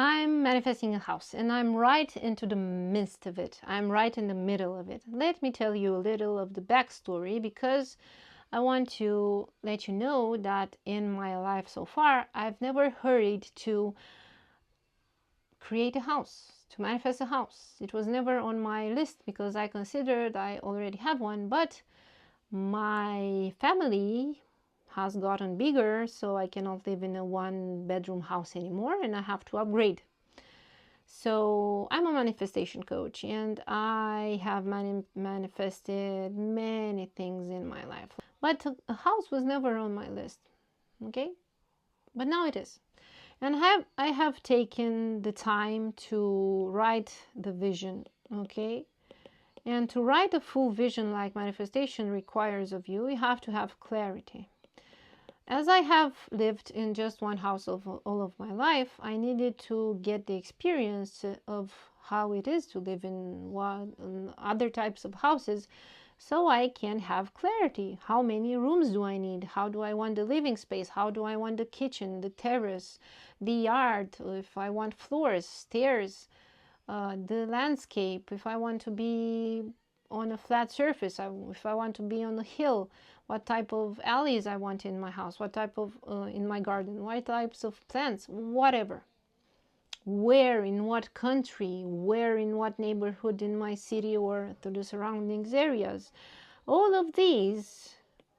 I'm manifesting a house and I'm right into the midst of it. I'm right in the middle of it. Let me tell you a little of the backstory because I want to let you know that in my life so far, I've never hurried to create a house, to manifest a house. It was never on my list because I considered I already have one, but my family has gotten bigger, so I cannot live in a one-bedroom house anymore and I have to upgrade. So I'm a manifestation coach and I have manifested many things in my life. But a house was never on my list, okay? But now it is. And I have taken the time to write the vision, okay? And to write a full vision like manifestation requires of you, you have to have clarity. As I have lived in just one house of all of my life, I needed to get the experience of how it is to live in other types of houses so I can have clarity. How many rooms do I need? How do I want the living space? How do I want the kitchen, the terrace, the yard? If I want floors, stairs, the landscape, if I want to be on a flat surface, if I want to be on a hill, what type of alleys I want in my house, what type of in my garden, what types of plants, whatever. Where, in what country, where, in what neighborhood in my city or to the surroundings areas. All of these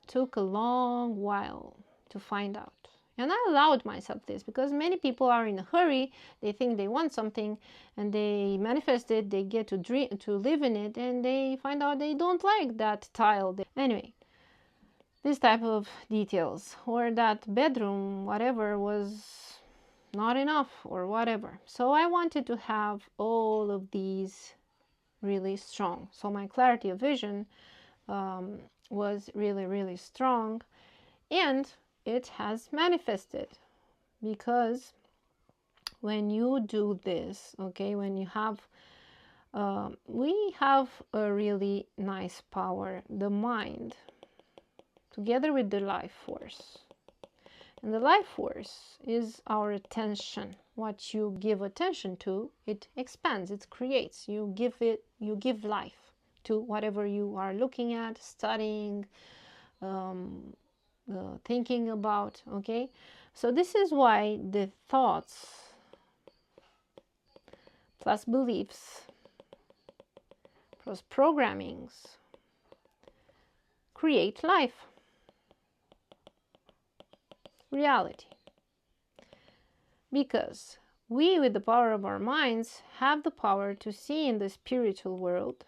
took a long while to find out. And I allowed myself this because many people are in a hurry. They think they want something and they manifest it. They get to live in it and they find out they don't like that tile. Anyway, this type of details or that bedroom, whatever, was not enough or whatever. So I wanted to have all of these really strong. So my clarity of vision was really, really strong. And it has manifested because when you do this, okay, when you have we have a really nice power, the mind, together with the life force. And the life force is our attention. What you give attention to, it expands, it creates. You give life to whatever you are looking at, studying, thinking about, okay? So this is why the thoughts plus beliefs plus programmings create life, reality. Because we, with the power of our minds, have the power to see in the spiritual world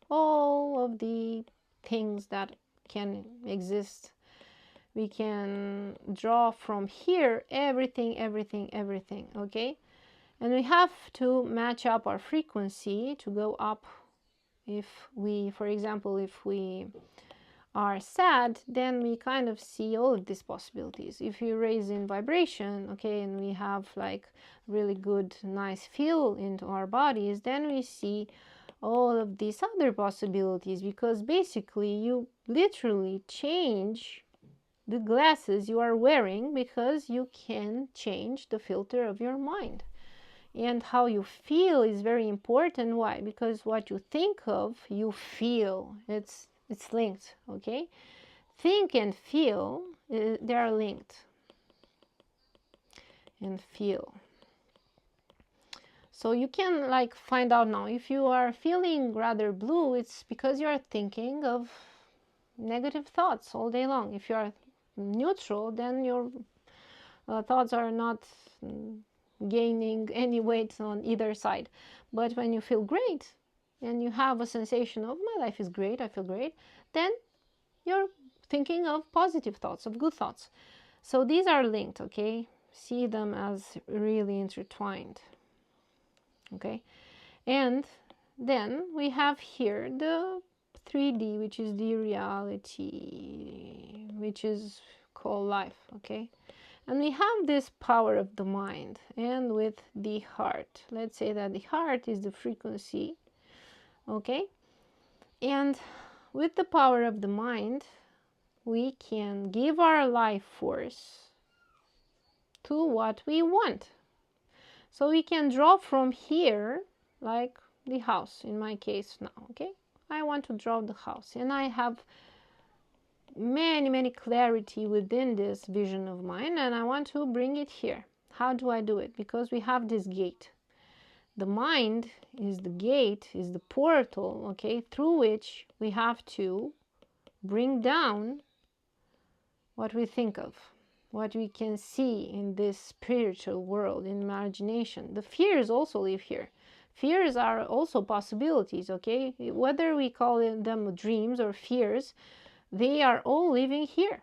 all of the things that can exist. We can draw from here everything, okay? And we have to match up our frequency to go up. If we, for example, if we are sad, then we kind of see all of these possibilities. If you raise in vibration, okay, and we have like really good, nice feel into our bodies, then we see all of these other possibilities, because basically you literally change the glasses you are wearing because you can change the filter of your mind. And how you feel is very important. Why? Because what you think of, you feel. It's linked, okay? Think and feel, they are linked. And feel. So you can like find out now, if you are feeling rather blue, it's because you are thinking of negative thoughts all day long. If you are neutral, then your thoughts are not gaining any weight on either side. But when you feel great and you have a sensation of my life is great, I feel great, then you're thinking of positive thoughts, of good thoughts. So these are linked, okay? See them as really intertwined, okay? And then we have here the 3D, which is the reality, which is called life, okay? And we have this power of the mind and with the heart. Let's say that the heart is the frequency, okay? And with the power of the mind, we can give our life force to what we want. So we can draw from here, like the house in my case now, okay? I want to draw the house, and I have many clarity within this vision of mine, and I want to bring it here. How do I do it? Because we have this gate. The mind is the gate, is the portal, okay, through which we have to bring down what we think of, what we can see in this spiritual world, in imagination. The fears also live here. Fears are also possibilities, okay? Whether we call them dreams or fears, they are all living here.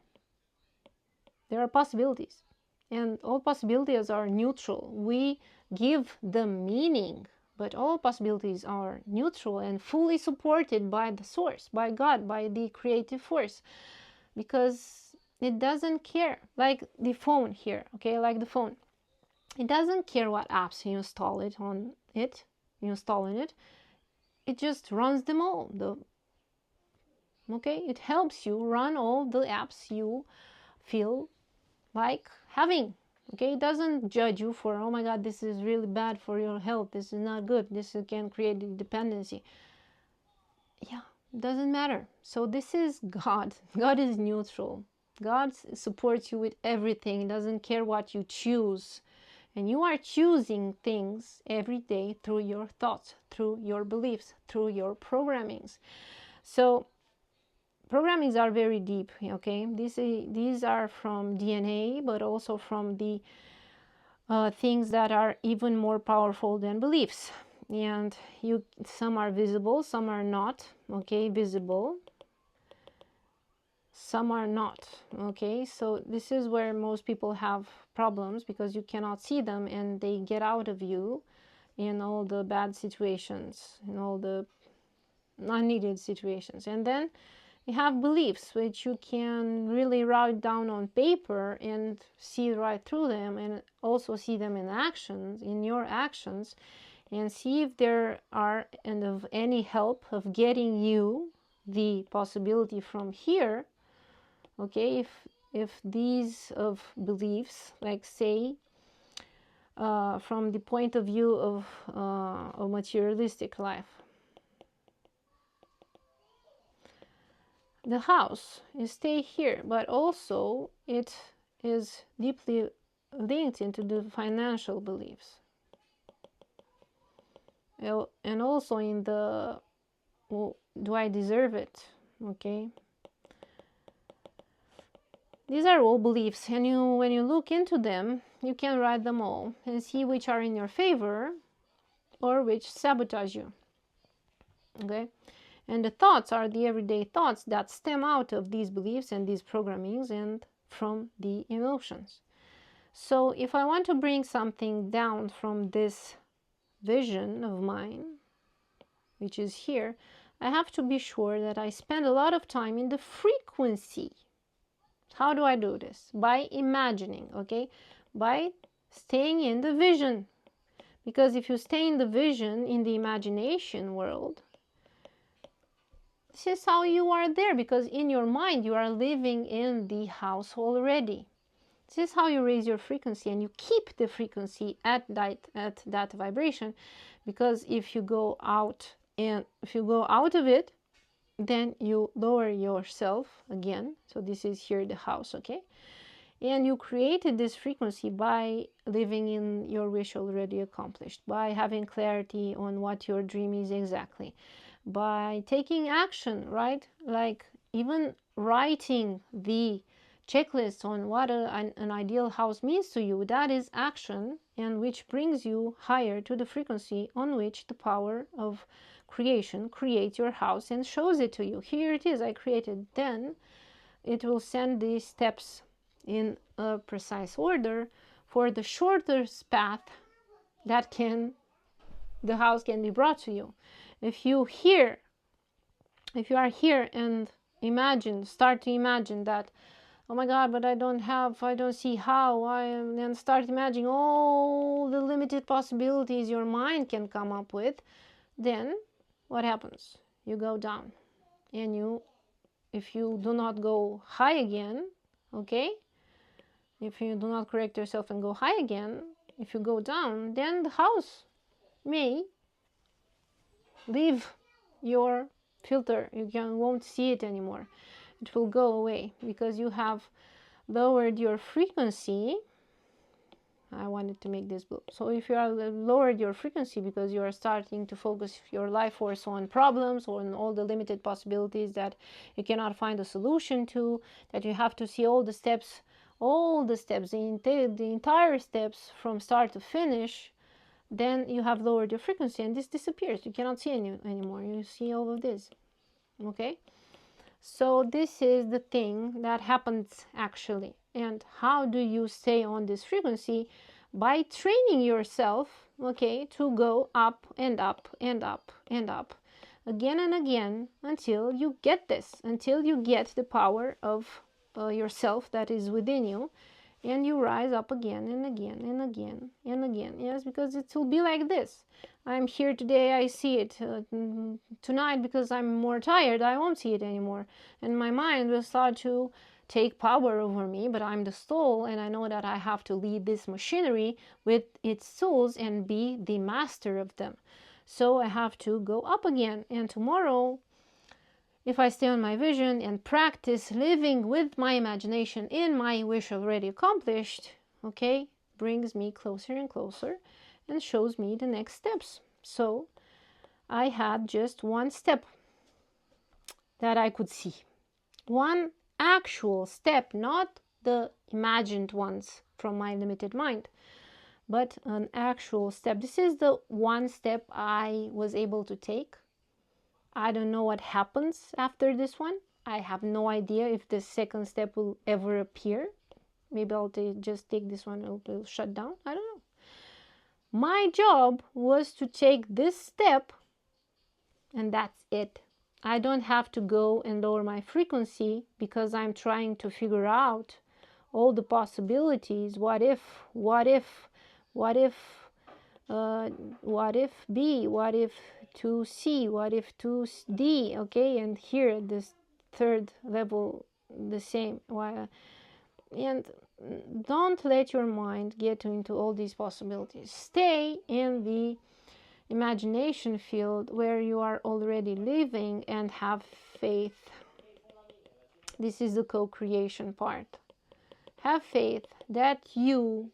There are possibilities. And all possibilities are neutral. We give them meaning, but all possibilities are neutral and fully supported by the source, by God, by the creative force. Because it doesn't care. Like the phone here, okay? Like the phone. It doesn't care what apps you install it on it, you install in it. It just runs them all. Okay? It helps you run all the apps you feel like having. Okay, it doesn't judge you for, oh my god, this is really bad for your health, this is not good, this can create dependency. Yeah, it doesn't matter. So this is God. God is neutral. God supports you with everything. He doesn't care what you choose. And you are choosing things every day through your thoughts, through your beliefs, through your programmings. So programmings are very deep, okay? These are from DNA, but also from the things that are even more powerful than beliefs. And some are visible, some are not, okay? Visible, some are not, okay? So this is where most people have problems, because you cannot see them and they get out of you in all the bad situations, in all the unneeded situations. And then you have beliefs, which you can really write down on paper and see right through them, and also see them in actions, in your actions, and see if there are and of any help of getting you the possibility from here. Okay, if these of beliefs, like say, from the point of view of a materialistic life, the house is stay here, but also it is deeply linked into the financial beliefs, and also in the, well, do I deserve it? Okay, these are all beliefs, and when you look into them, you can write them all and see which are in your favor or which sabotage you. Okay, and the thoughts are the everyday thoughts that stem out of these beliefs and these programmings and from the emotions. So if I want to bring something down from this vision of mine, which is here, I have to be sure that I spend a lot of time in the frequency. How do I do this? By imagining, okay? By staying in the vision. Because if you stay in the vision, in the imagination world, this is how you are there, because in your mind you are living in the house already. This is how you raise your frequency, and you keep the frequency at that vibration, because if you go out of it, then you lower yourself again. So this is here the house, okay? And you created this frequency by living in your wish already accomplished, by having clarity on what your dream is exactly, by taking action, right? Like even writing the checklist on what an ideal house means to you, that is action, and which brings you higher to the frequency on which the power of creation creates your house and shows it to you. Here it is, I created. Then it will send these steps in a precise order for the shortest path that the house can be brought to you. If you are here and start to imagine that, oh my god, but I don't see how, and start imagining all the limited possibilities your mind can come up with, then what happens? You go down, and if you do not go high again, okay, if you do not correct yourself and go high again, if you go down, then the house may leave your filter. Won't see it anymore. It will go away because you have lowered your frequency. I wanted to make this blue. So if you are lowered your frequency because you are starting to focus your life force on problems, on all the limited possibilities that you cannot find a solution to, that you have to see all the steps, the entire steps from start to finish, then you have lowered your frequency and this disappears. You cannot see anymore. You see all of this. Okay? So this is the thing that happens actually. And how do you stay on this frequency? By training yourself, okay, to go up and up and up and up again and again until you get this, until you get the power of yourself that is within you, and you rise up again and again and again and again. Yes, because it will be like this. I'm here today, I see it. Tonight, because I'm more tired, I won't see it anymore. And my mind will start to take power over me, but I'm the soul, and I know that I have to lead this machinery with its tools and be the master of them. So I have to go up again. And tomorrow, if I stay on my vision and practice living with my imagination in my wish already accomplished, okay, brings me closer and closer and shows me the next steps. So I had just one step that I could see. One actual step, not the imagined ones from my limited mind, but an actual step. This is the one step I was able to take. I don't know what happens after this one. I have no idea if the second step will ever appear. Maybe I'll just take this one, it'll shut down. I don't know. My job was to take this step, and that's it. I don't have to go and lower my frequency because I'm trying to figure out all the possibilities. What if B, what if 2C, what if 2D, okay, and here this third level the same. And don't let your mind get into all these possibilities. Stay in the imagination field where you are already living and have faith. This is the co-creation part. Have faith that you,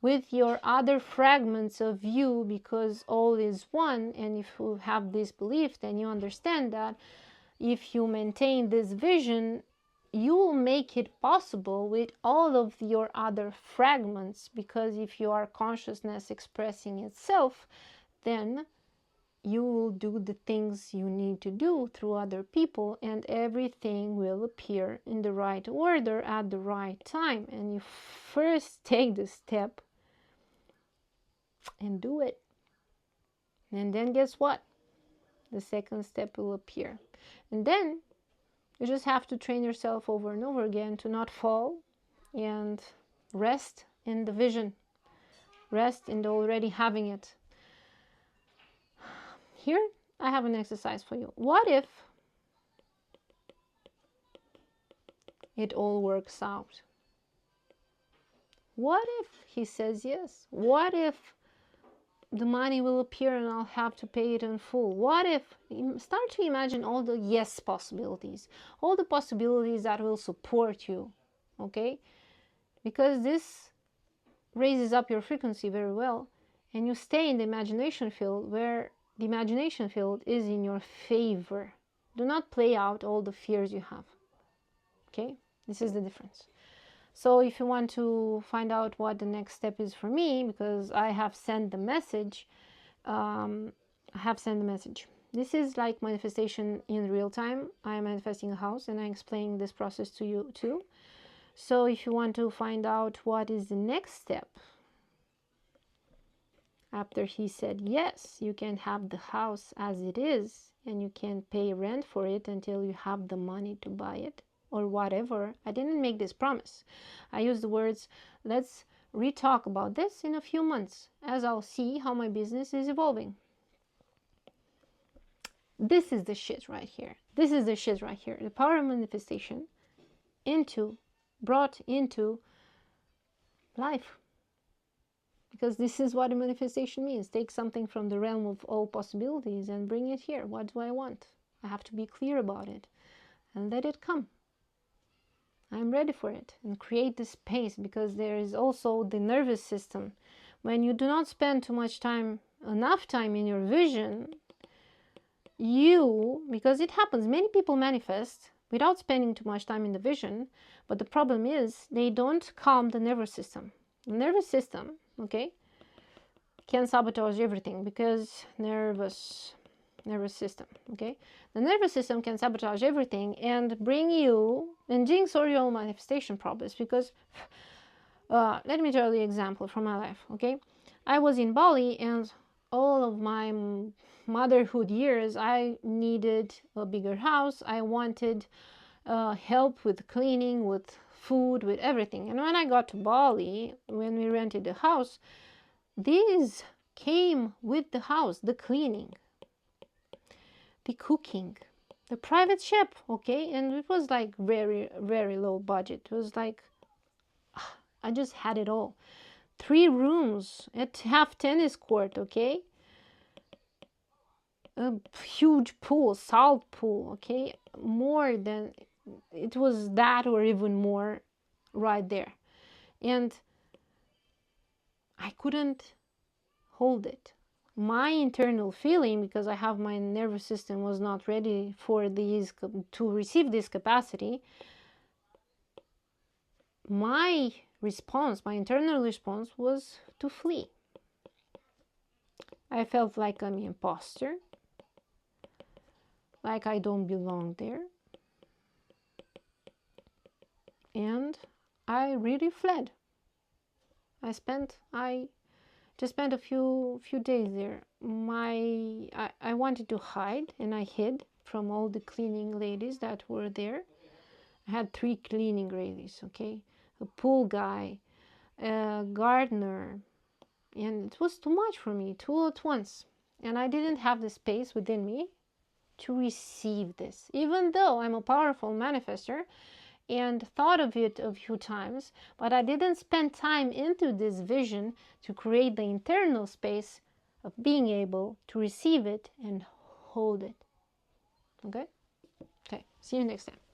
with your other fragments of you, because all is one, and if you have this belief, then you understand that if you maintain this vision, you will make it possible with all of your other fragments, because if you are consciousness expressing itself, then you will do the things you need to do through other people, and everything will appear in the right order at the right time. And you first take the step and do it, and then guess what? The second step will appear, and then you just have to train yourself over and over again to not fall and rest in the vision, rest in the already having it. Here I have an exercise for you. What if it all works out? What if he says yes? What if the money will appear and I'll have to pay it in full? What if? Start to imagine all the yes possibilities, all the possibilities that will support you, okay? Because this raises up your frequency very well, and you stay in the imagination field where the imagination field is in your favor. Do not play out all the fears you have, okay? This is the difference. So if you want to find out what the next step is for me, because I have sent the message, This is like manifestation in real time. I am manifesting a house and I'm explaining this process to you too. So if you want to find out what is the next step, after he said yes, you can have the house as it is and you can pay rent for it until you have the money to buy it. Or whatever. I didn't make this promise. I used the words, let's re-talk about this in a few months as I'll see how my business is evolving. This is the shit right here. This is the shit right here. The power of manifestation brought into life. because this is what a manifestation means. Take something from the realm of all possibilities and bring it here. What do I want? I have to be clear about it and let it come. I'm ready for it, and create this space, because there is also the nervous system. When you do not spend too much time, enough time in your vision, because it happens, many people manifest without spending too much time in the vision, but the problem is they don't calm the nervous system. The nervous system, okay, can sabotage everything, because nervous system, okay, the nervous system can sabotage everything and bring you and jinx all your manifestation problems. Because let me tell you an example from my life, okay. I was in Bali, and all of my motherhood years I needed a bigger house. I wanted help with cleaning, with food, with everything. And when I got to Bali, when we rented the house, these came with the house: the cleaning, the cooking, the private chef, okay. And it was like very, very low budget. It was like I just had it all. 3 rooms, at half tennis court, okay, a huge pool, salt pool, okay, more than it was that, or even more, right there. And I couldn't hold it. My internal feeling, because I have my nervous system was not ready for these, to receive this capacity, my response, my internal response, was to flee. I felt like I'm an imposter, like I don't belong there, and I really fled. I just spent a few days there. I wanted to hide, and I hid from all the cleaning ladies that were there. I had 3 cleaning ladies, okay, a pool guy, a gardener, and it was too much for me, 2 at once. And I didn't have the space within me to receive this, even though I'm a powerful manifester and thought of it a few times, but I didn't spend time into this vision to create the internal space of being able to receive it and hold it. Okay? Okay, see you next time.